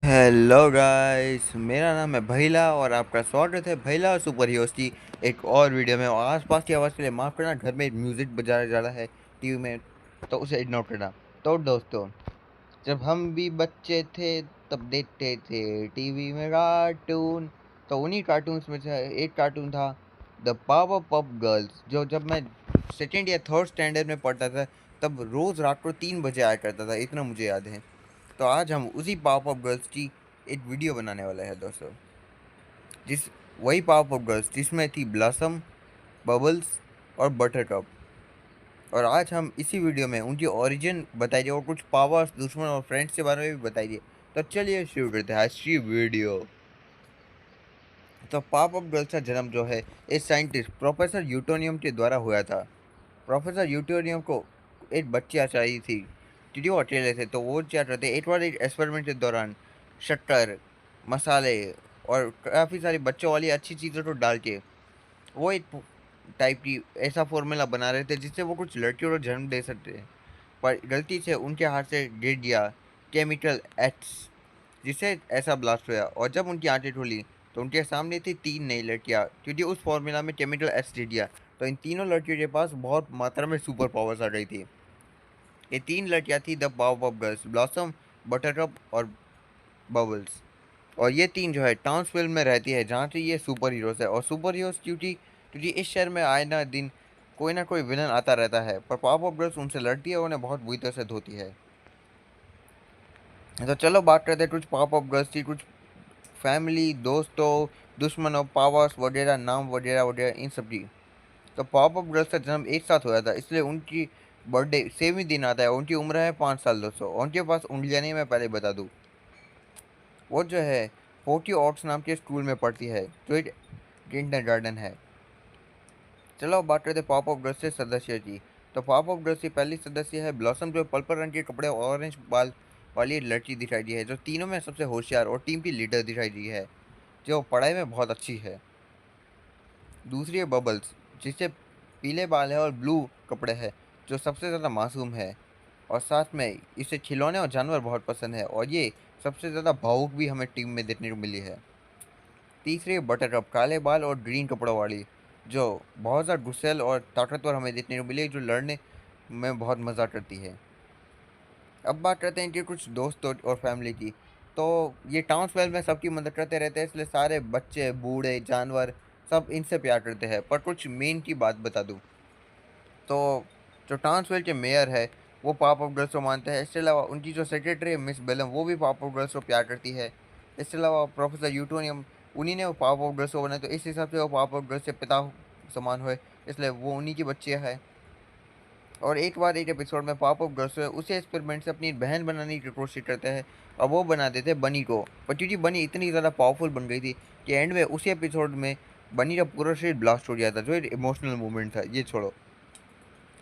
Hello guys, मेरा नाम है भैला और आपका स्वागत है भैला सुपर हीरोज की एक और वीडियो में। और आसपास की आवाज़ के लिए माफ़ करना, घर में म्यूज़िक बजाया जा रहा है टीवी में, तो उसे इग्नोर करना। तो दोस्तों, जब हम भी बच्चे थे तब देखते थे टीवी में कार्टून। तो उन्हीं कार्टून्स में से एक कार्टून था द पावर पफ गर्ल्स, जो जब मैं सेकेंड या थर्ड स्टैंडर्ड में पढ़ता था तब रोज़ रात को 3 बजे आया करता था, इतना मुझे याद है। तो आज हम उसी पावर पफ गर्ल्स की एक वीडियो बनाने वाले हैं दोस्तों। जिस वही पावर पफ गर्ल्स जिसमें थी ब्लॉसम, बबल्स और बटरकप। और आज हम इसी वीडियो में उनकी ओरिजिन बताइए और कुछ पावर्स, दुश्मन और फ्रेंड्स के बारे में भी बताइए। तो चलिए शुरू करते हैं आज की वीडियो। तो पावर पफ गर्ल्स का जन्म जो है इस साइंटिस्ट प्रोफेसर यूटोनियम के द्वारा हुआ था। प्रोफेसर यूटोनियम को एक बच्ची चाहिए थी क्योंकि वो अकेले थे। तो वो क्या करते, एक बार एक एक्सपेरिमेंट के दौरान शक्कर, मसाले और काफ़ी सारी बच्चों वाली अच्छी चीज़ों को डाल के वो एक टाइप की ऐसा फॉर्मूला बना रहे थे जिससे वो कुछ लड़कियों को जन्म दे सकते हैं। पर गलती से उनके हाथ से गिर गया केमिकल एक्स, जिससे ऐसा ब्लास्ट हुआ। और जब उनकी आंखें खुली तो उनके सामने थी 3 नई लड़कियां, क्योंकि उस फॉर्मूला में केमिकल एक्स गिर गया। तो इन तीनों लड़कियों के पास बहुत मात्रा में सुपर पावर्स आ गई थी। ये 3 लड़कियां थी the power puff girls, blossom, buttercup और बबल्स। और ये तीन जो है टाउन्सविल में रहती है, जहाँ से ये सुपर हीरोज है। और सुपर हीरोज क्योंकि क्योंकि इस शहर में आए ना दिन कोई ना कोई विलन आता रहता है, पर पावर पफ गर्ल्स उनसे लड़ती है और उन्हें बहुत बुरी तरह से धोती है। तो चलो बात करते हैं कुछ पावर पफ गर्ल्स की, कुछ फैमिली, दोस्तों, दुश्मनों, पावर्स वगैरह, नाम वगैरह वगैरह, इन सब की। तो पावर पफ गर्ल्स का जन्म एक साथ हुआ था, इसलिए उनकी बर्थडे सेम ही दिन आता है। उनकी उम्र है 5 साल दोस्तों। और उनके पास उंगलियां नहीं, मैं पहले बता दूँ। वो जो है फोर्टी ऑट्स नाम के स्कूल में पढ़ती है, जो एक किंडर गार्डन है। चलो अब बात करते हैं पॉप ऑफ गर्ल्स के सदस्य की। तो पॉप ऑफ गर्ल्स की पहली सदस्य है ब्लॉसम, जो पर्पल रंग के कपड़े और ऑरेंज बाल वाली एक लड़की दिखाई दी है, जो तीनों में सबसे होशियार और टीम की लीडर दिखाई दी है, जो पढ़ाई में बहुत अच्छी है। दूसरी है बबल्स, जिससे पीले बाल है और ब्लू कपड़े हैं, जो सबसे ज़्यादा मासूम है। और साथ में इसे खिलौने और जानवर बहुत पसंद है, और ये सबसे ज़्यादा भावुक भी हमें टीम में देखने को मिली है। तीसरी है बटरकप, काले बाल और ग्रीन कपड़ों वाली, जो बहुत ज़्यादा गुस्सैल और ताकतवर हमें देखने को मिली है, जो लड़ने में बहुत मज़ा करती है। अब बात करते हैं इनके कुछ दोस्तों और फैमिली की। तो ये टाउन स्क्वायर में सबकी मदद करते रहते हैं, इसलिए सारे बच्चे, बूढ़े, जानवर सब इनसे प्यार करते हैं। पर कुछ मेन की बात बता दूँ तो जो टाउन्सविल के मेयर है वो पाप ऑफ गर्ल्स को मानते हैं। इसके अलावा उनकी जो सेक्रेटरी है मिस बेलम, वो भी पाप ऑफ गर्ल्स को प्यार करती है। इसके अलावा प्रोफेसर यूटोनियम, उन्हीं ने वो पाप ऑफ गर्ल्स को बनाया, तो इस हिसाब से वो पाप ऑफ गर्ल्स के पिता समान हुए, इसलिए वो उन्हीं की बच्चियाँ हैं। और एक बार एक एपिसोड में पाप ऑफ गर्ल्स उसी एक्सपेरिमेंट से अपनी बहन बनाने की कोशिश करते हैं, और वो बना देते हैं बनी को। पर क्योंकि बनी इतनी ज़्यादा पावरफुल बन गई थी कि एंड में उसी एपिसोड में बनी का पूरा शरीर ब्लास्ट हो गया था, जो एक इमोशनल मोमेंट था। ये छोड़ो,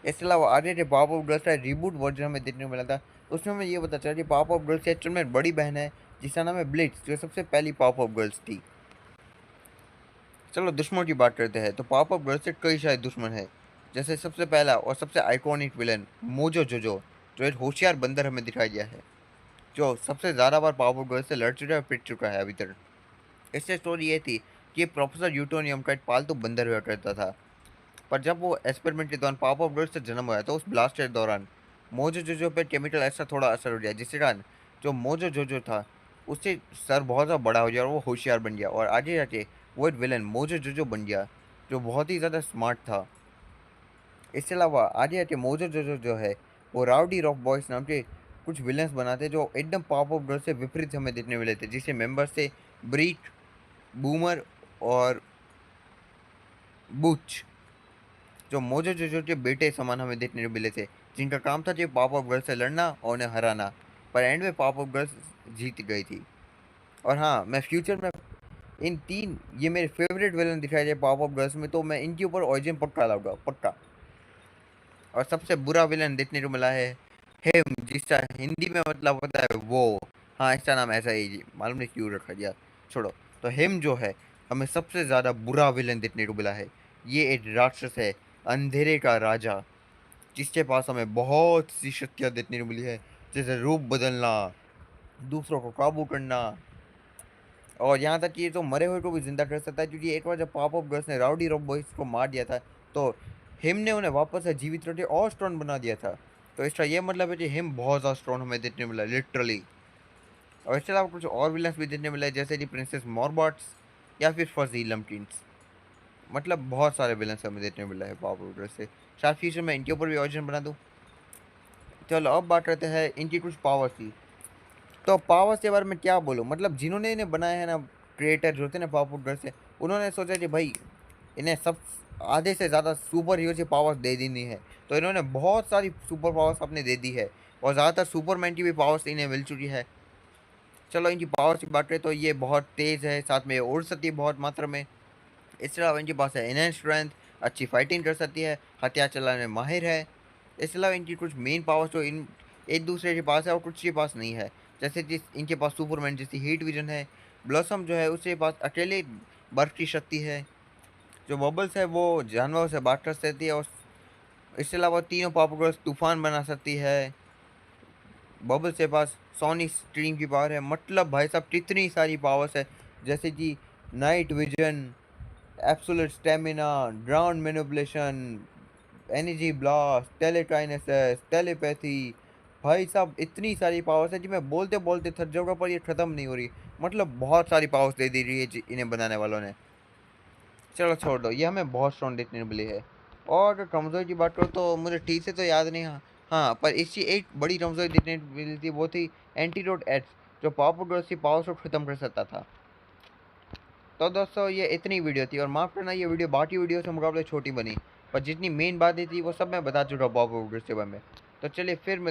इसके अलावा आगे के पावर ऑफ गर्ल्स का रिबूट वर्जन हमें देखने को मिला था। उसमें हमें ये पता चला कि पावर ऑफ गर्ल्स एक्चुअल में बड़ी बहन है, जिसका नाम है ब्लिट्स, जो सबसे पहली पावर ऑफ गर्ल्स थी। चलो दुश्मनों की बात करते हैं। तो पावर ऑफ गर्ल्स से कई सारे दुश्मन है, जैसे सबसे पहला और सबसे आइकॉनिक विलन मोजो जोजो, जो एक होशियार बंदर हमें दिखाई दिया है, जो सबसे ज़्यादा बार पावर ऑफ गर्ल्स से लड़ चुका है और पिट चुका है अभी तक। इससे स्टोरी ये थी कि प्रोफेसर यूटोनियम का एक पालतू बंदर हुआ करता था। पर जब वो एक्सपेरिमेंट के दौरान पावर ऑफ गर्ल्स से जन्म हुआ, तो उस ब्लास्ट के दौरान मोजो जोजो पे केमिकल ऐसा थोड़ा असर हो गया, जिसके कारण जो मोजो जोजो था उससे सर बहुत ज़्यादा बड़ा हो गया और वो होशियार बन गया। और आगे जाके वो एक विलन मोजो जोजो बन गया, जो बहुत ही ज़्यादा स्मार्ट था। इसके अलावा आगे जाके मोजो जोजो जो है वो राउडी रॉक बॉयज नाम के कुछ विलन्स बनाते, जो एकदम पावर ऑफ गर्ल्स से विपरीत हमें देखने मिले थे, जिसके मेंबर्स थे ब्रीट, बूमर और बुच, जो मोजो जोजो के बेटे समान हमें देखने को मिले थे, जिनका काम था जो पाप ऑफ गर्ल्स से लड़ना और उन्हें हराना। पर एंड में पाप ऑफ गर्ल्स जीत गई थी। और हाँ, मैं फ्यूचर में इन तीन, ये मेरे फेवरेट विलन दिखाई दे पाप ऑफ गर्ल्स में, तो मैं इनके ऊपर ऑरिजिन पक्का लाऊंगा, पक्का। और सबसे बुरा विलन देखने को मिला है हेम, जिसका हिंदी में मतलब होता है वो। हाँ, इसका नाम ऐसा ही जी, मालूम नहीं क्यों रखा गया, छोड़ो। तो हेम जो है हमें सबसे ज़्यादा बुरा विलन देखने को मिला है। ये एक राक्षस है, अंधेरे का राजा, जिसके पास हमें बहुत सी शक्तियाँ देखने को मिली है, जैसे रूप बदलना, दूसरों को काबू करना, और यहाँ तक कि ये तो मरे हुए को भी जिंदा कर सकता है, क्योंकि एक बार जब पॉप अप गर्ल्स ने राउडी रॉब बॉयज को मार दिया था, तो हिम ने उन्हें वापस से जीवित करके और स्ट्रॉन्ग बना दिया था। तो इसका ये मतलब है कि हिम बहुत ज़्यादा स्ट्रॉन्ग हमें देखने मिला लिटरली। और इसके अलावा कुछ और विलन्स भी देखने मिले, जैसे कि प्रिंसेस मॉर्बॉट्स या फिर फजी लमकिंस। मतलब बहुत सारे विलन्स हमें देखने मिला है पॉप अप गर्ल्स से। शायद फ्यूचर में इनके ऊपर भी ऑडिशन बना दूँ। चलो अब बात करते हैं इनकी कुछ पावर्स की। तो पावर्स के बारे में क्या बोलूं, मतलब जिन्होंने इन्हें बनाया है ना, क्रिएटर जो थे ना पॉपुलर गर्ल से, उन्होंने सोचा कि भाई इन्हें सब आधे से ज़्यादा सुपर हीरो की पावर्स दे देनी है। तो इन्होंने बहुत सारी सुपर पावर्स अपने दे दी है, और ज़्यादातर सुपरमैन की भी पावर्स इन्हें मिल चुकी है। चलो इनकी पावर्स की बात करें तो ये बहुत तेज़ है, साथ में ये उड़ सकती है बहुत मात्रा में। इसके अलावा इनके पास है इनहेंस स्ट्रेंथ, अच्छी फाइटिंग कर सकती है, हथियार चलाने में माहिर है। इसके अलावा इनकी कुछ मेन पावर्स जो इन एक दूसरे के पास है और कुछ के पास नहीं है, जैसे जिस इनके पास सुपरमैन जैसी हीट विजन है। ब्लॉसम जो है उसके पास अकेले बर्फ की शक्ति है। जो बबल्स है वो जानवरों से बात कर सकती है, और इसके अलावा तीनों पावर गर्ल्स तूफान बना सकती है। बबल्स के पास सोनिक स्ट्रीम की पावर है। मतलब भाई साहब कितनी सारी पावर्स है, जैसे कि night vision, absolute stamina, ground manipulation, energy blast, telekinesis, telepathy. भाई साहब इतनी सारी पावर्स है कि मैं बोलते बोलते थक जाऊंगा, पर ये खत्म नहीं हो रही। मतलब बहुत सारी पावर्स दे दी रही है इन्हें बनाने वालों ने। चलो छोड़ दो, ये हमें बहुत स्ट्रॉन्ग देखने को मिली है। और अगर कमजोरी की बात करो तो मुझे ठीक से तो याद नहीं। हाँ हाँ, पर इसकी एक बड़ी कमजोरी देखने को मिली थी, वो थी एंटीडोट एड्स, जो पावरफुल गर्ल्स की पावर्स को खत्म कर सकता था। तो दोस्तों ये इतनी वीडियो थी, और माफ़ करना ये वीडियो बाकी वीडियो से मुकाबले छोटी बनी, पर जितनी मेन बातें थी वो सब मैं बता चुका हूँ पावरफुल गर्ल्स के बारे में। तो चलिए फिर मिलते